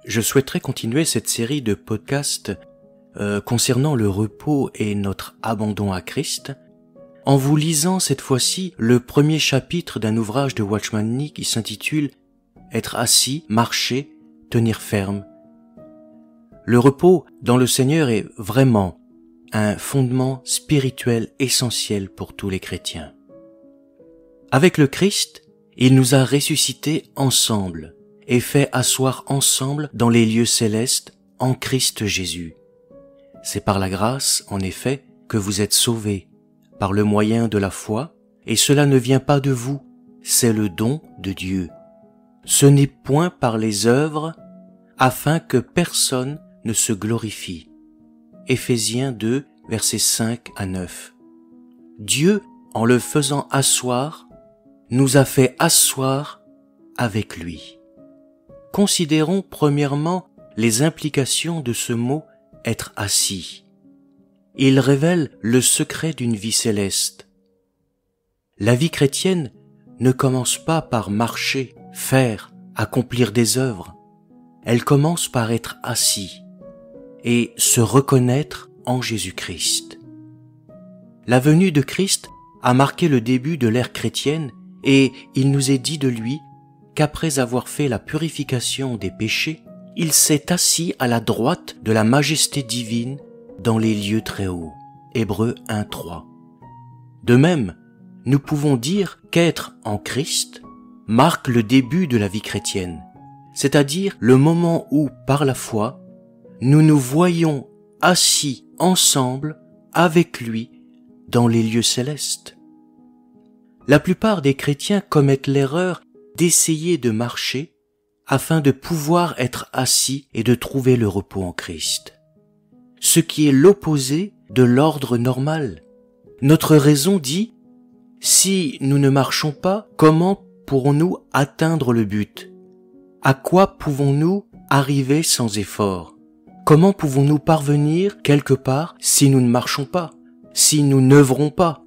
Je souhaiterais continuer cette série de podcasts concernant le repos et notre abandon à Christ, en vous lisant cette fois-ci le premier chapitre d'un ouvrage de Watchman Nee qui s'intitule « Être assis, marcher, tenir ferme ». Le repos dans le Seigneur est vraiment un fondement spirituel essentiel pour tous les chrétiens. Avec le Christ, il nous a ressuscités ensemble et fait asseoir ensemble dans les lieux célestes en Christ Jésus. C'est par la grâce, en effet, que vous êtes sauvés, par le moyen de la foi, et cela ne vient pas de vous, c'est le don de Dieu. Ce n'est point par les œuvres, afin que personne ne se glorifie. Éphésiens 2, versets 5 à 9. Dieu, en le faisant asseoir, nous a fait asseoir avec lui. Considérons premièrement les implications de ce mot « être assis ». Il révèle le secret d'une vie céleste. La vie chrétienne ne commence pas par marcher, faire, accomplir des œuvres. Elle commence par être assis et se reconnaître en Jésus-Christ. La venue de Christ a marqué le début de l'ère chrétienne et il nous est dit de lui qu'après avoir fait la purification des péchés, il s'est assis à la droite de la majesté divine dans les lieux très hauts. Hébreux 1:3. De même, nous pouvons dire qu'être en Christ marque le début de la vie chrétienne, c'est-à-dire le moment où, par la foi, nous nous voyons assis ensemble avec lui dans les lieux célestes. La plupart des chrétiens commettent l'erreur d'essayer de marcher afin de pouvoir être assis et de trouver le repos en Christ. Ce qui est l'opposé de l'ordre normal. Notre raison dit, si nous ne marchons pas, comment pourrons-nous atteindre le but? À quoi pouvons-nous arriver sans effort? Comment pouvons-nous parvenir quelque part si nous ne marchons pas, si nous n'œuvrons pas?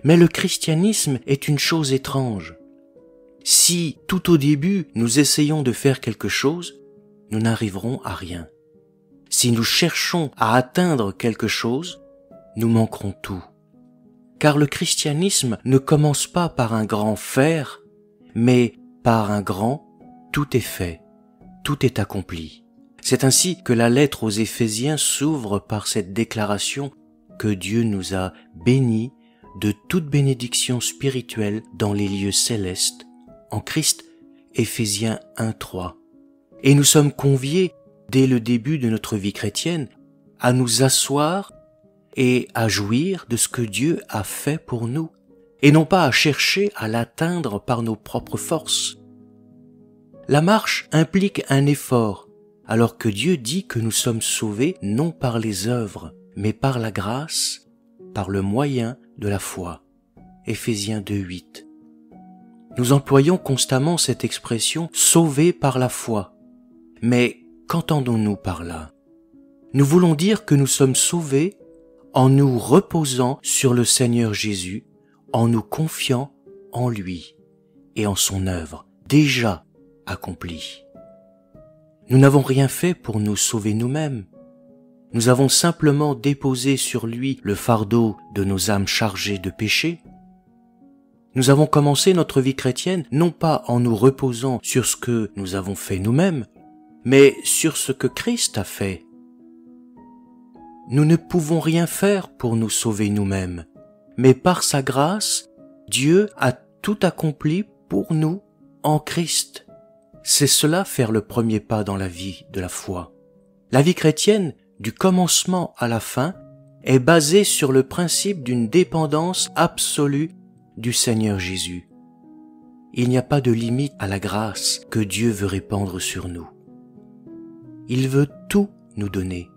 Mais le christianisme est une chose étrange. Si tout au début nous essayons de faire quelque chose, nous n'arriverons à rien. Si nous cherchons à atteindre quelque chose, nous manquerons tout. Car le christianisme ne commence pas par un grand faire, mais par un grand tout est fait, tout est accompli. C'est ainsi que la lettre aux Éphésiens s'ouvre par cette déclaration que Dieu nous a bénis de toute bénédiction spirituelle dans les lieux célestes, en Christ, Éphésiens 1:3. Et nous sommes conviés, dès le début de notre vie chrétienne, à nous asseoir et à jouir de ce que Dieu a fait pour nous, et non pas à chercher à l'atteindre par nos propres forces. La marche implique un effort, alors que Dieu dit que nous sommes sauvés non par les œuvres, mais par la grâce, par le moyen de la foi. Éphésiens 2:8. Nous employons constamment cette expression « sauvés par la foi ». Mais qu'entendons-nous par là? Nous voulons dire que nous sommes sauvés en nous reposant sur le Seigneur Jésus, en nous confiant en lui et en son œuvre déjà accomplie. Nous n'avons rien fait pour nous sauver nous-mêmes. Nous avons simplement déposé sur lui le fardeau de nos âmes chargées de péché. Nous avons commencé notre vie chrétienne non pas en nous reposant sur ce que nous avons fait nous-mêmes, mais sur ce que Christ a fait. Nous ne pouvons rien faire pour nous sauver nous-mêmes, mais par sa grâce, Dieu a tout accompli pour nous en Christ. C'est cela faire le premier pas dans la vie de la foi. La vie chrétienne, du commencement à la fin, est basée sur le principe d'une dépendance absolue du Seigneur Jésus. Il n'y a pas de limite à la grâce que Dieu veut répandre sur nous. Il veut tout nous donner.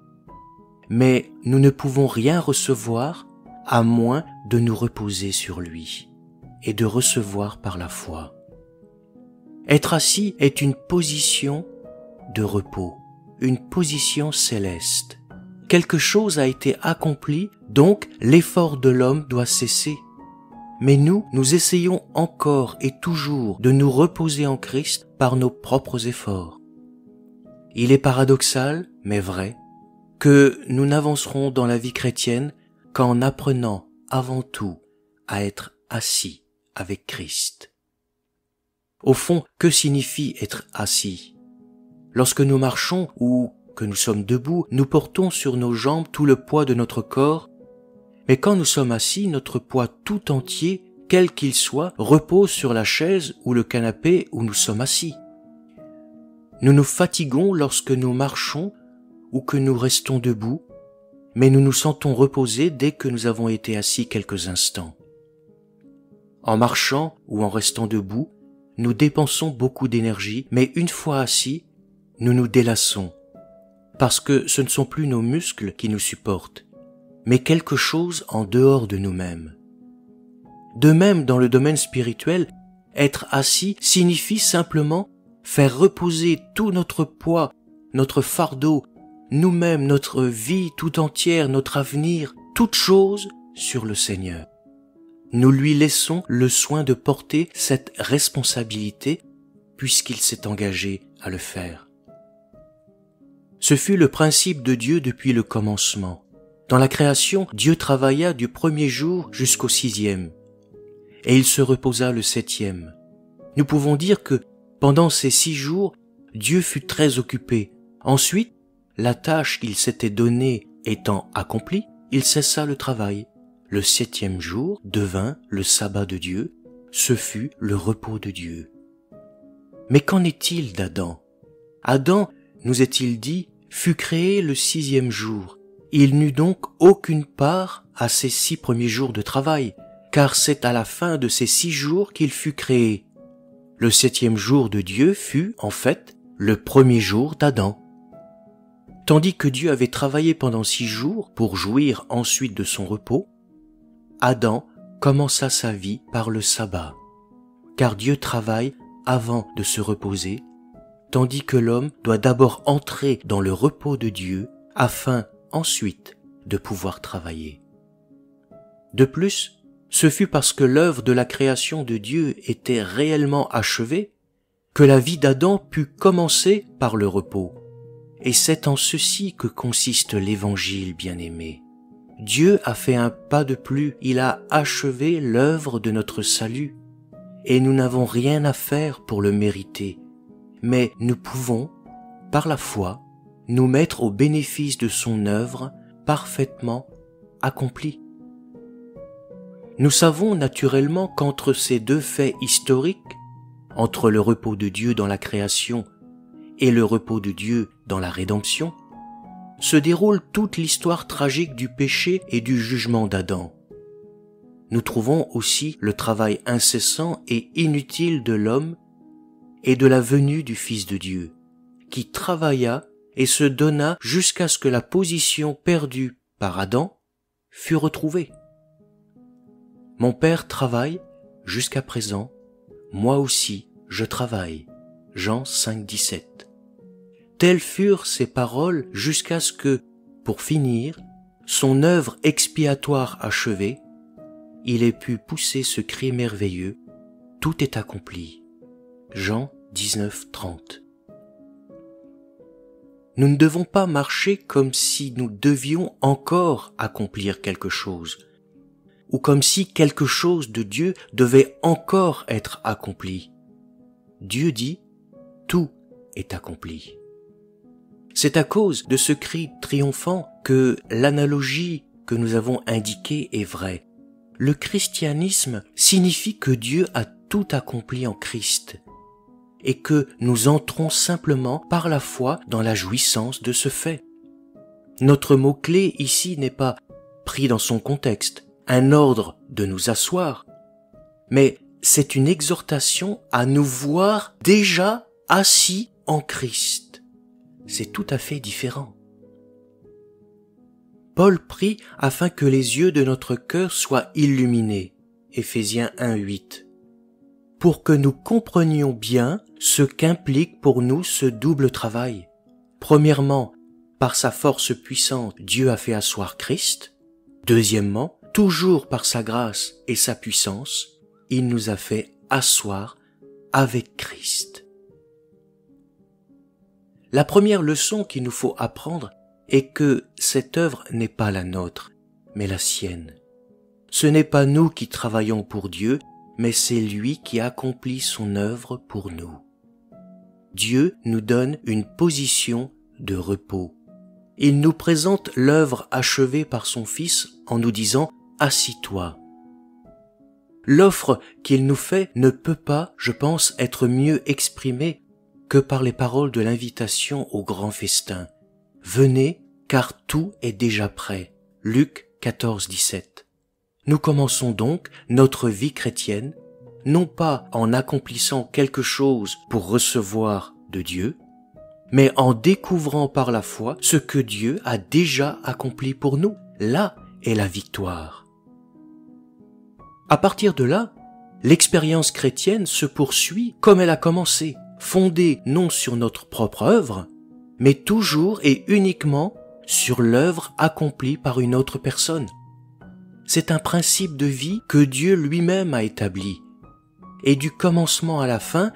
Mais nous ne pouvons rien recevoir à moins de nous reposer sur lui et de recevoir par la foi. Être assis est une position de repos, une position céleste. Quelque chose a été accompli, donc l'effort de l'homme doit cesser. Mais nous essayons encore et toujours de nous reposer en Christ par nos propres efforts. Il est paradoxal, mais vrai, que nous n'avancerons dans la vie chrétienne qu'en apprenant avant tout à être assis avec Christ. Au fond, que signifie être assis? Lorsque nous marchons ou que nous sommes debout, nous portons sur nos jambes tout le poids de notre corps, mais quand nous sommes assis, notre poids tout entier, quel qu'il soit, repose sur la chaise ou le canapé où nous sommes assis. Nous nous fatiguons lorsque nous marchons ou que nous restons debout, mais nous nous sentons reposés dès que nous avons été assis quelques instants. En marchant ou en restant debout, nous dépensons beaucoup d'énergie, mais une fois assis, nous nous délassons, parce que ce ne sont plus nos muscles qui nous supportent, mais quelque chose en dehors de nous-mêmes. De même, dans le domaine spirituel, être assis signifie simplement faire reposer tout notre poids, notre fardeau, nous-mêmes, notre vie tout entière, notre avenir, toute chose sur le Seigneur. Nous lui laissons le soin de porter cette responsabilité puisqu'il s'est engagé à le faire. Ce fut le principe de Dieu depuis le commencement. Dans la création, Dieu travailla du premier jour jusqu'au 6e, et il se reposa le 7e. Nous pouvons dire que pendant ces 6 jours, Dieu fut très occupé. Ensuite, la tâche qu'il s'était donnée étant accomplie, il cessa le travail. Le 7e jour devint le sabbat de Dieu, ce fut le repos de Dieu. Mais qu'en est-il d'Adam? Adam, nous est-il dit, fut créé le 6e jour. Il n'eut donc aucune part à ces 6 premiers jours de travail, car c'est à la fin de ces 6 jours qu'il fut créé. Le 7e jour de Dieu fut, en fait, le premier jour d'Adam. Tandis que Dieu avait travaillé pendant 6 jours pour jouir ensuite de son repos, Adam commença sa vie par le sabbat, car Dieu travaille avant de se reposer, tandis que l'homme doit d'abord entrer dans le repos de Dieu afin ensuite de pouvoir travailler. De plus, ce fut parce que l'œuvre de la création de Dieu était réellement achevée que la vie d'Adam put commencer par le repos. Et c'est en ceci que consiste l'Évangile bien-aimé. Dieu a fait un pas de plus, il a achevé l'œuvre de notre salut, et nous n'avons rien à faire pour le mériter, mais nous pouvons, par la foi, nous mettre au bénéfice de son œuvre parfaitement accomplie. Nous savons naturellement qu'entre ces deux faits historiques, entre le repos de Dieu dans la création et le repos de Dieu dans la rédemption, se déroule toute l'histoire tragique du péché et du jugement d'Adam. Nous trouvons aussi le travail incessant et inutile de l'homme et de la venue du Fils de Dieu, qui travailla et se donna jusqu'à ce que la position perdue par Adam fût retrouvée. Mon Père travaille jusqu'à présent, moi aussi je travaille. Jean 5, 17. Telles furent ses paroles jusqu'à ce que, pour finir, son œuvre expiatoire achevée, il ait pu pousser ce cri merveilleux, tout est accompli. Jean 19, 30. Nous ne devons pas marcher comme si nous devions encore accomplir quelque chose, ou comme si quelque chose de Dieu devait encore être accompli. Dieu dit, tout est accompli. C'est à cause de ce cri triomphant que l'analogie que nous avons indiquée est vraie. Le christianisme signifie que Dieu a tout accompli en Christ et que nous entrons simplement par la foi dans la jouissance de ce fait. Notre mot-clé ici n'est pas pris dans son contexte, un ordre de nous asseoir, mais c'est une exhortation à nous voir déjà assis en Christ. C'est tout à fait différent. Paul prie afin que les yeux de notre cœur soient illuminés, Éphésiens 1:8, pour que nous comprenions bien ce qu'implique pour nous ce double travail. Premièrement, par sa force puissante, Dieu a fait asseoir Christ. Deuxièmement, toujours par sa grâce et sa puissance, il nous a fait asseoir avec Christ. La première leçon qu'il nous faut apprendre est que cette œuvre n'est pas la nôtre, mais la sienne. Ce n'est pas nous qui travaillons pour Dieu, mais c'est lui qui accomplit son œuvre pour nous. Dieu nous donne une position de repos. Il nous présente l'œuvre achevée par son Fils en nous disant « Assis-toi ». L'offre qu'il nous fait ne peut pas, je pense, être mieux exprimée que par les paroles de l'invitation au grand festin. « Venez, car tout est déjà prêt ». Luc 14, 17. Nous commençons donc notre vie chrétienne, non pas en accomplissant quelque chose pour recevoir de Dieu, mais en découvrant par la foi ce que Dieu a déjà accompli pour nous. Là est la victoire. À partir de là, l'expérience chrétienne se poursuit comme elle a commencé, fondée non sur notre propre œuvre, mais toujours et uniquement sur l'œuvre accomplie par une autre personne. C'est un principe de vie que Dieu lui-même a établi. Et du commencement à la fin,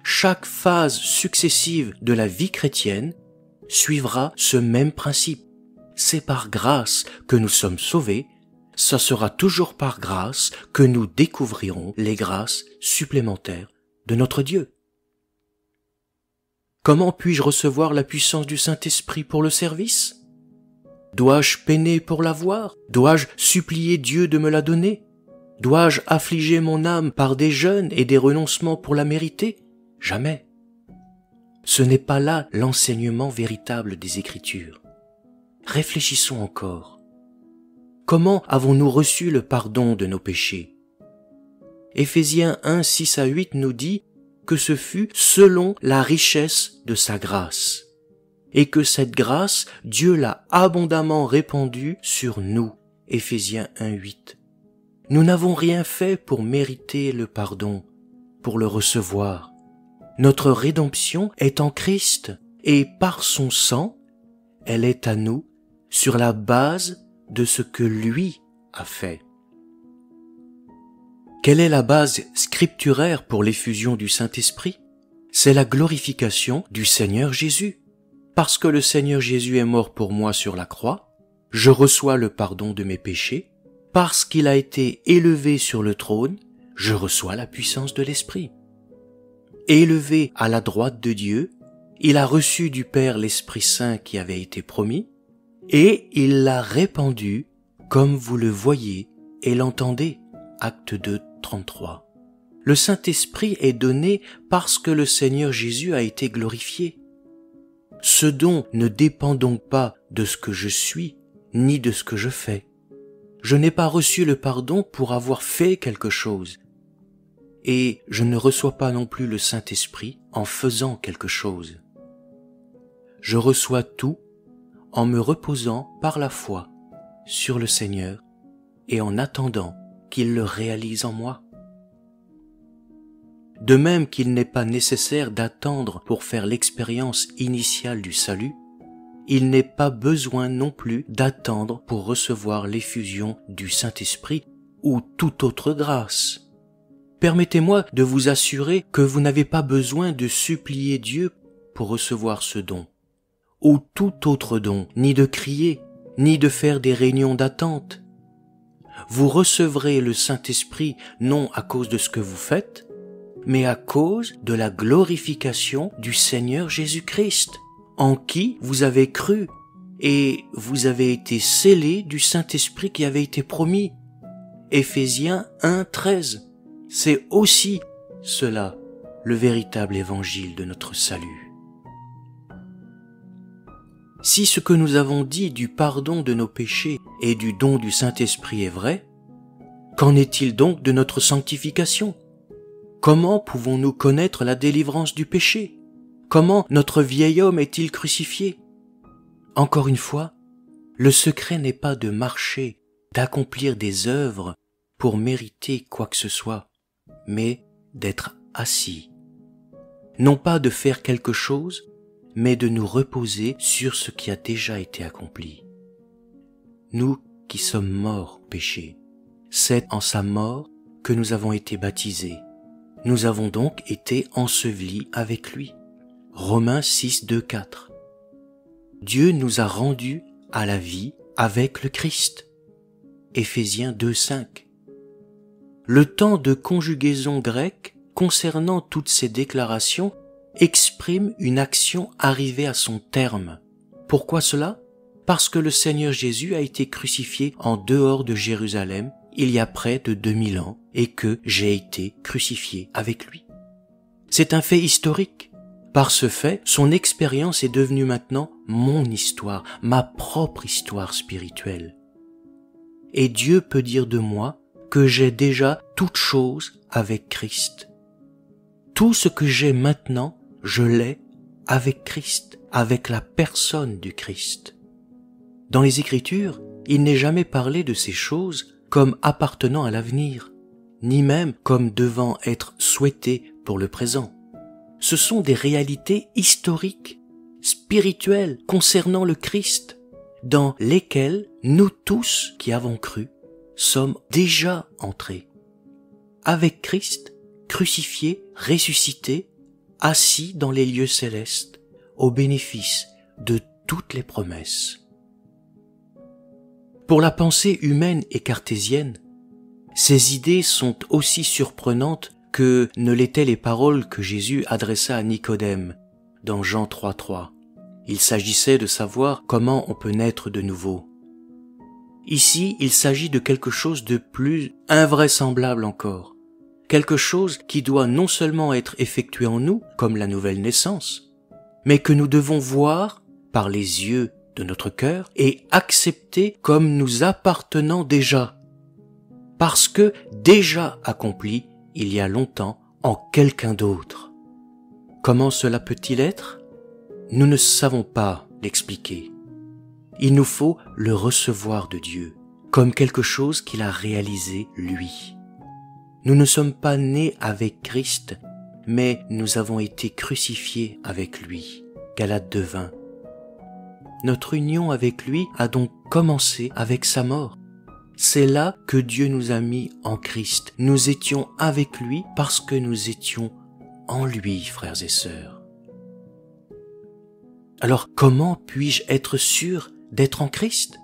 chaque phase successive de la vie chrétienne suivra ce même principe. C'est par grâce que nous sommes sauvés, ce sera toujours par grâce que nous découvrirons les grâces supplémentaires de notre Dieu. Comment puis-je recevoir la puissance du Saint-Esprit pour le service ? Dois-je peiner pour l'avoir ? Dois-je supplier Dieu de me la donner ? Dois-je affliger mon âme par des jeûnes et des renoncements pour la mériter ? Jamais. Ce n'est pas là l'enseignement véritable des Écritures. Réfléchissons encore. Comment avons-nous reçu le pardon de nos péchés ? Éphésiens 1, 6 à 8 nous dit que ce fut selon la richesse de sa grâce, et que cette grâce, Dieu l'a abondamment répandue sur nous. Éphésiens 1, 8. Nous n'avons rien fait pour mériter le pardon, pour le recevoir. Notre rédemption est en Christ, et par son sang, elle est à nous sur la base de ce que lui a fait. Quelle est la base scripturaire pour l'effusion du Saint-Esprit ? C'est la glorification du Seigneur Jésus. Parce que le Seigneur Jésus est mort pour moi sur la croix, je reçois le pardon de mes péchés. Parce qu'il a été élevé sur le trône, je reçois la puissance de l'Esprit. Élevé à la droite de Dieu, il a reçu du Père l'Esprit Saint qui avait été promis, et il l'a répandu comme vous le voyez et l'entendez. Acte 2, 33. Le Saint-Esprit est donné parce que le Seigneur Jésus a été glorifié. Ce don ne dépend donc pas de ce que je suis, ni de ce que je fais. Je n'ai pas reçu le pardon pour avoir fait quelque chose. Et je ne reçois pas non plus le Saint-Esprit en faisant quelque chose. Je reçois tout en me reposant par la foi sur le Seigneur et en attendant qu'il le réalise en moi. De même qu'il n'est pas nécessaire d'attendre pour faire l'expérience initiale du salut, il n'est pas besoin non plus d'attendre pour recevoir l'effusion du Saint-Esprit ou toute autre grâce. Permettez-moi de vous assurer que vous n'avez pas besoin de supplier Dieu pour recevoir ce don, ou tout autre don, ni de crier, ni de faire des réunions d'attente. Vous recevrez le Saint-Esprit non à cause de ce que vous faites, mais à cause de la glorification du Seigneur Jésus-Christ, en qui vous avez cru, et vous avez été scellés du Saint-Esprit qui avait été promis. Éphésiens 1, 13. C'est aussi cela, le véritable évangile de notre salut. Si ce que nous avons dit du pardon de nos péchés et du don du Saint-Esprit est vrai, qu'en est-il donc de notre sanctification ? Comment pouvons-nous connaître la délivrance du péché ? Comment notre vieil homme est-il crucifié ? Encore une fois, le secret n'est pas de marcher, d'accomplir des œuvres pour mériter quoi que ce soit, mais d'être assis. Non pas de faire quelque chose, mais de nous reposer sur ce qui a déjà été accompli. Nous qui sommes morts au péché, c'est en sa mort que nous avons été baptisés. Nous avons donc été ensevelis avec lui. Romains 6, 2, 4. Dieu nous a rendus à la vie avec le Christ. Éphésiens 2:5. Le temps de conjugaison grecque concernant toutes ces déclarations exprime une action arrivée à son terme. Pourquoi cela? Parce que le Seigneur Jésus a été crucifié en dehors de Jérusalem il y a près de 2000 ans et que j'ai été crucifié avec lui. C'est un fait historique. Par ce fait, son expérience est devenue maintenant mon histoire, ma propre histoire spirituelle. Et Dieu peut dire de moi que j'ai déjà toute chose avec Christ. Tout ce que j'ai maintenant, je l'ai avec Christ, avec la personne du Christ. Dans les Écritures, il n'est jamais parlé de ces choses comme appartenant à l'avenir, ni même comme devant être souhaitées pour le présent. Ce sont des réalités historiques, spirituelles concernant le Christ, dans lesquelles nous tous qui avons cru sommes déjà entrés. Avec Christ, crucifié, ressuscité, assis dans les lieux célestes, au bénéfice de toutes les promesses. Pour la pensée humaine et cartésienne, ces idées sont aussi surprenantes que ne l'étaient les paroles que Jésus adressa à Nicodème dans Jean 3:3. Il s'agissait de savoir comment on peut naître de nouveau. Ici, il s'agit de quelque chose de plus invraisemblable encore, quelque chose qui doit non seulement être effectué en nous, comme la nouvelle naissance, mais que nous devons voir par les yeux de notre cœur et accepter comme nous appartenant déjà, parce que déjà accompli il y a longtemps en quelqu'un d'autre. Comment cela peut-il être? Nous ne savons pas l'expliquer. Il nous faut le recevoir de Dieu, comme quelque chose qu'il a réalisé lui. Nous ne sommes pas nés avec Christ, mais nous avons été crucifiés avec lui. Galates 2:20. Notre union avec lui a donc commencé avec sa mort. C'est là que Dieu nous a mis en Christ. Nous étions avec lui parce que nous étions en lui, frères et sœurs. Alors comment puis-je être sûr d'être en Christ?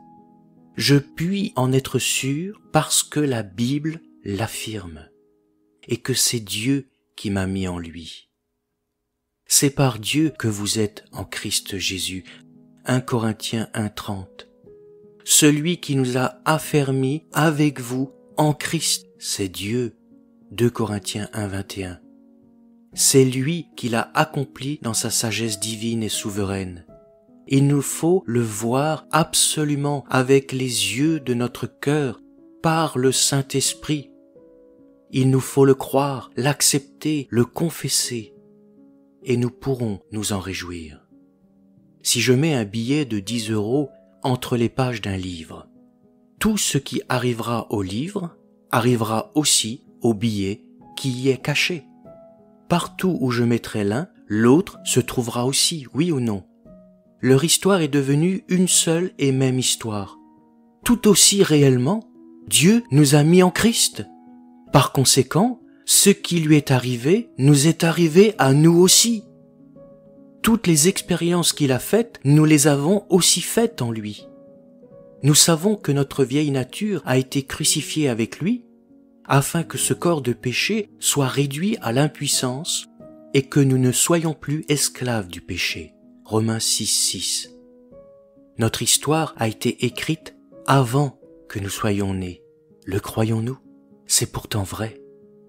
Je puis en être sûr parce que la Bible l'affirme et que c'est Dieu qui m'a mis en lui. C'est par Dieu que vous êtes en Christ Jésus. 1 Corinthiens 1:30. Celui qui nous a affermis avec vous en Christ, c'est Dieu. 2 Corinthiens 1:21. C'est lui qui l'a accompli dans sa sagesse divine et souveraine. Il nous faut le voir absolument avec les yeux de notre cœur, par le Saint-Esprit. Il nous faut le croire, l'accepter, le confesser, et nous pourrons nous en réjouir. Si je mets un billet de 10 € entre les pages d'un livre, tout ce qui arrivera au livre arrivera aussi au billet qui y est caché. Partout où je mettrai l'un, l'autre se trouvera aussi, oui ou non? Leur histoire est devenue une seule et même histoire. Tout aussi réellement, Dieu nous a mis en Christ. Par conséquent, ce qui lui est arrivé nous est arrivé à nous aussi. Toutes les expériences qu'il a faites, nous les avons aussi faites en lui. Nous savons que notre vieille nature a été crucifiée avec lui, afin que ce corps de péché soit réduit à l'impuissance et que nous ne soyons plus esclaves du péché. Romains 6:6. Notre histoire a été écrite avant que nous soyons nés. Le croyons-nous? C'est pourtant vrai.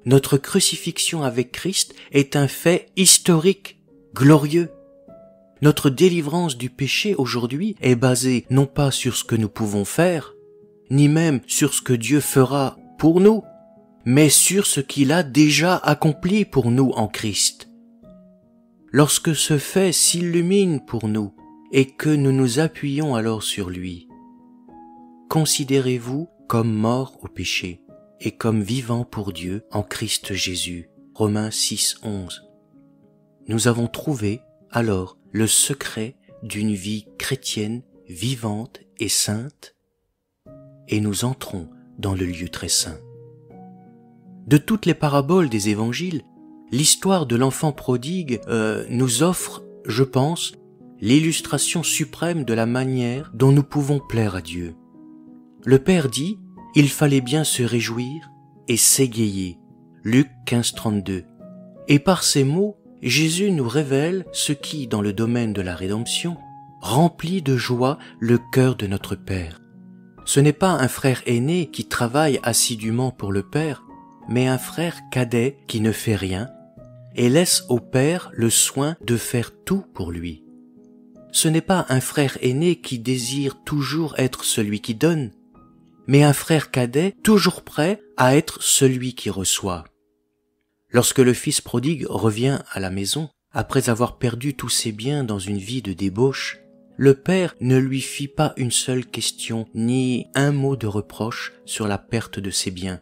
Notre crucifixion avec Christ est un fait historique, glorieux. Notre délivrance du péché aujourd'hui est basée non pas sur ce que nous pouvons faire, ni même sur ce que Dieu fera pour nous, mais sur ce qu'il a déjà accompli pour nous en Christ. Lorsque ce fait s'illumine pour nous et que nous nous appuyons alors sur lui, considérez-vous comme morts au péché et comme vivants pour Dieu en Christ Jésus. Romains 6:11. Nous avons trouvé alors le secret d'une vie chrétienne vivante et sainte, et nous entrons dans le lieu très saint. De toutes les paraboles des évangiles, l'histoire de l'enfant prodigue nous offre, je pense, l'illustration suprême de la manière dont nous pouvons plaire à Dieu. Le Père dit, il fallait bien se réjouir et s'égayer. Luc 15, 32. Et par ces mots, Jésus nous révèle ce qui, dans le domaine de la rédemption, remplit de joie le cœur de notre Père. Ce n'est pas un frère aîné qui travaille assidûment pour le Père, mais un frère cadet qui ne fait rien et laisse au Père le soin de faire tout pour lui. Ce n'est pas un frère aîné qui désire toujours être celui qui donne, mais un frère cadet toujours prêt à être celui qui reçoit. Lorsque le fils prodigue revient à la maison, après avoir perdu tous ses biens dans une vie de débauche, le père ne lui fit pas une seule question ni un mot de reproche sur la perte de ses biens.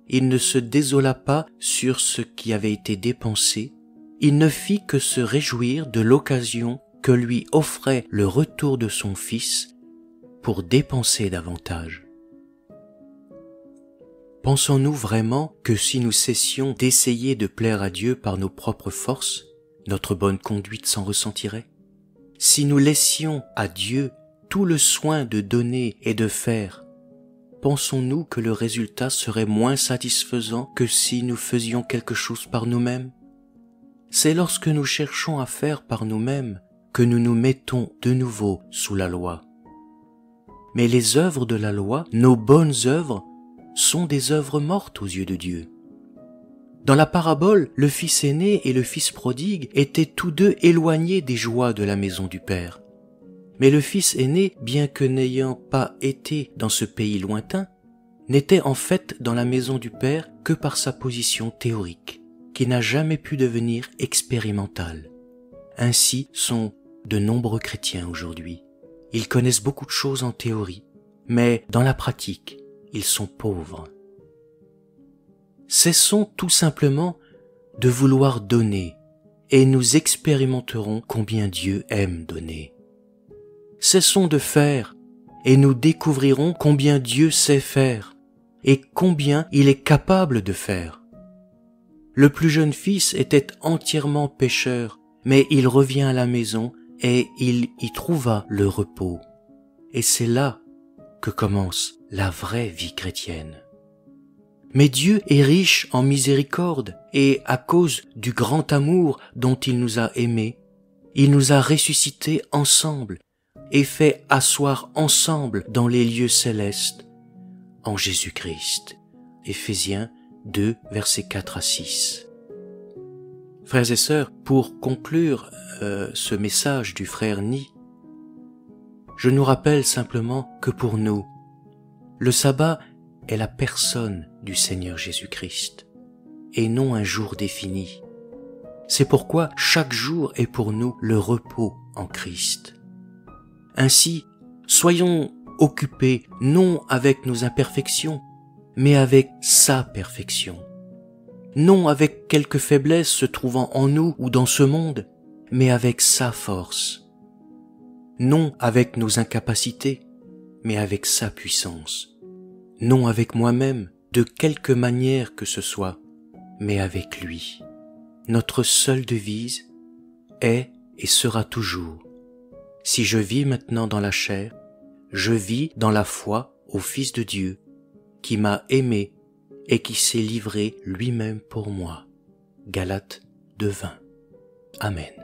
Il ne se désola pas sur ce qui avait été dépensé, il ne fit que se réjouir de l'occasion que lui offrait le retour de son fils pour dépenser davantage. Pensons-nous vraiment que si nous cessions d'essayer de plaire à Dieu par nos propres forces, notre bonne conduite s'en ressentirait? Si nous laissions à Dieu tout le soin de donner et de faire, pensons-nous que le résultat serait moins satisfaisant que si nous faisions quelque chose par nous-mêmes? C'est lorsque nous cherchons à faire par nous-mêmes que nous nous mettons de nouveau sous la loi. Mais les œuvres de la loi, nos bonnes œuvres, sont des œuvres mortes aux yeux de Dieu. Dans la parabole, le fils aîné et le fils prodigue étaient tous deux éloignés des joies de la maison du Père. Mais le fils aîné, bien que n'ayant pas été dans ce pays lointain, n'était en fait dans la maison du Père que par sa position théorique, qui n'a jamais pu devenir expérimentale. Ainsi sont de nombreux chrétiens aujourd'hui. Ils connaissent beaucoup de choses en théorie, mais dans la pratique, ils sont pauvres. Cessons tout simplement de vouloir donner et nous expérimenterons combien Dieu aime donner. Cessons de faire et nous découvrirons combien Dieu sait faire et combien il est capable de faire. Le plus jeune fils était entièrement pécheur, mais il revient à la maison et il y trouva le repos. Et c'est là que commence la vraie vie chrétienne. Mais Dieu est riche en miséricorde et à cause du grand amour dont il nous a aimés, il nous a ressuscités ensemble et fait asseoir ensemble dans les lieux célestes en Jésus-Christ. Éphésiens 2, versets 4 à 6. Frères et sœurs, pour conclure ce message du frère Ni, je nous rappelle simplement que pour nous, le sabbat est la personne du Seigneur Jésus-Christ et non un jour défini. C'est pourquoi chaque jour est pour nous le repos en Christ. Ainsi, soyons occupés non avec nos imperfections, mais avec sa perfection. Non avec quelques faiblesses se trouvant en nous ou dans ce monde, mais avec sa force. Non avec nos incapacités, mais avec sa puissance. Non avec moi-même, de quelque manière que ce soit, mais avec lui. Notre seule devise est et sera toujours: si je vis maintenant dans la chair, je vis dans la foi au Fils de Dieu, qui m'a aimé et qui s'est livré lui-même pour moi. Galates 2:20. Amen.